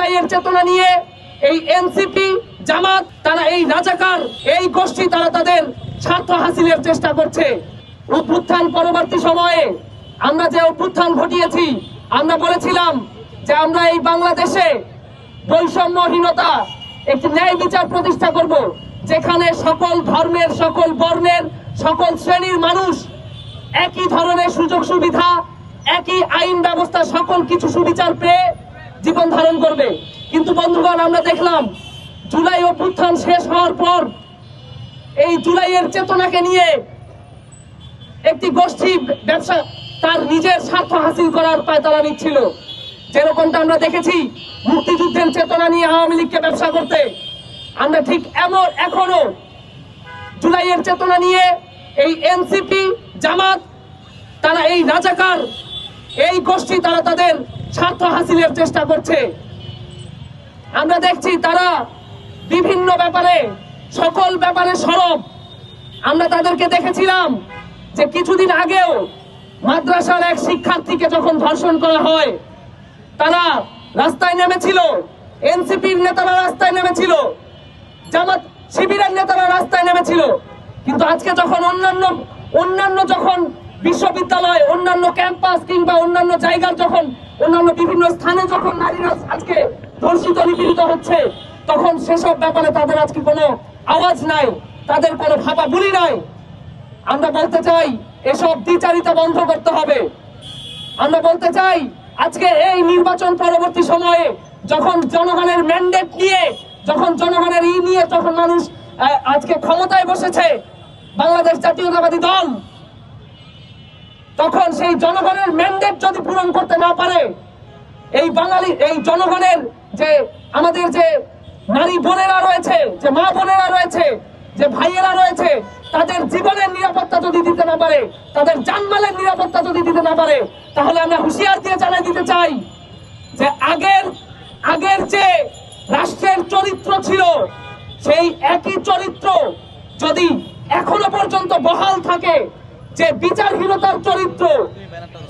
জুলাইয়ের চেতনা নিয়ে এই এনসিপি জামাত তারা এই রাজাকার এই গোষ্ঠী তারা তাদের স্বার্থ হাসিলের চেষ্টা করছে। অভ্যুত্থান পরবর্তী সময়ে আমরা যে অভ্যুত্থান ঘটিয়েছি, আমরা বলেছিলাম যে আমরা এই বাংলাদেশে বৈষম্যহীনতা একটি ন্যায় বিচার প্রতিষ্ঠা করব, যেখানে সকল ধর্মের, সকল বর্ণের, সকল শ্রেণীর মানুষ একই ধরনের সুযোগ সুবিধা, একই আইন ব্যবস্থা, সকল কিছু সুবিচার পেয়ে জীবন ধারণ করবে। কিন্তু বন্ধুগণ, আমরা দেখলাম জুলাই অভ্যুত্থান শেষ হওয়ার পর এই জুলাইয়ের চেতনাকে নিয়ে একটি গোষ্ঠী ব্যবসা তার নিজের স্বার্থ হাসিল করার পায়তারা নিচ্ছিল। যেরকমটা আমরা দেখেছি মুক্তিযুদ্ধের চেতনা নিয়ে আওয়ামী লীগকে ব্যবসা করতে, আমরা ঠিক এখনো জুলাইয়ের চেতনা নিয়ে এই এনসিপি জামাত তারা এই রাজাকার এই গোষ্ঠী তারা তাদের স্বার্থ হাসিলের চেষ্টা করছে। আমরা দেখছি তারা বিভিন্ন ব্যাপারে, সকল ব্যাপারে সরব। আমরা তাদেরকে দেখেছিলাম যে কিছুদিন আগেও মাদ্রাসার এক শিক্ষার্থীকে যখন ধর্ষণ করা হয়, তারা রাস্তায় নেমেছিল, এনসিপির নেতারা রাস্তায় নেমেছিল, জামাত শিবিরের নেতারা রাস্তায় নেমেছিল। কিন্তু আজকে যখন অন্যান্য যখন বিশ্ববিদ্যালয়, অন্যান্য ক্যাম্পাস কিংবা অন্যান্য জায়গার যখন অন্যান্য বিভিন্ন স্থানে যখন নারীরা আজকে ধর্ষিত নিপীড়িত হচ্ছে, তখন সেসব ব্যাপারে তাদের আজকে কোনো আওয়াজ নাই, তাদের কোনো ভাবাবুলি নাই। আমরা বলতে চাই এসব দ্বিচারিতা বন্ধ করতে হবে। আমরা বলতে চাই আজকে এই নির্বাচন পরবর্তী সময়ে যখন জনগণের ম্যান্ডেট নিয়ে, যখন জনগণের নিয়ে যখন মানুষ আজকে ক্ষমতায় বসেছে বাংলাদেশ জাতীয়তাবাদী দল, তখন সেই জনগণের ম্যান্ডেট যদি পূরণ করতে না পারে, এই জনগণের যে আমাদের যে নারী বোনেরা রয়েছে, যে মা বোনেরা রয়েছে, যে ভাইয়েরা রয়েছে, তাদের জীবনের নিরাপত্তা যদি দিতে না পারে, তাদের জানমালের নিরাপত্তা যদি দিতে না পারে, তাহলে আমরা হুঁশিয়ার দিয়ে জানিয়ে দিতে চাই যে আগের যে রাষ্ট্রের চরিত্র ছিল, সেই একই চরিত্র যদি এখনো পর্যন্ত বহাল থাকে, যে বিচারহীনতার চরিত্র,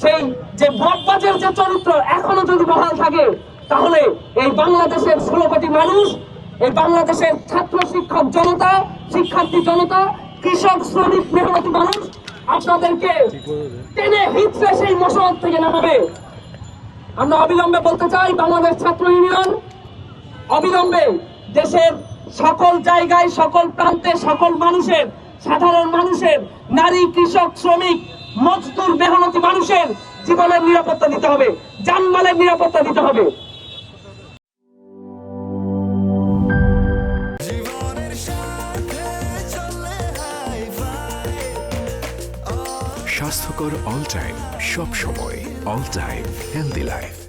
সেই যে ভোটবাজের যে চরিত্র এখনো যদি বহাল থাকে, তাহলে এই বাংলাদেশের 16 কোটি মানুষ, এই বাংলাদেশের ছাত্র শিক্ষক জনতা, শিক্ষার্থী জনতা, কৃষক শ্রমিক মেহনতি মানুষ আপনাদেরকে টেনে হিচড়ে সেই মশাল থেকে নামাবে। আমরা অবিলম্বে বলতে চাই, বাংলাদেশ ছাত্র ইউনিয়ন অবিলম্বে দেশের সকল জায়গায়, সকল প্রান্তে, সকল মানুষের, সাধারণ মানুষের, নারী, কৃষক, শ্রমিক, মজদুর, মেহনতি মানুষের জীবনের নিরাপত্তা দিতে হবে, জানমালের নিরাপত্তা দিতে হবে। স্বাস্থ্যকর অল টাইম, সব সময় অল টাইম হেলদি লাইফ।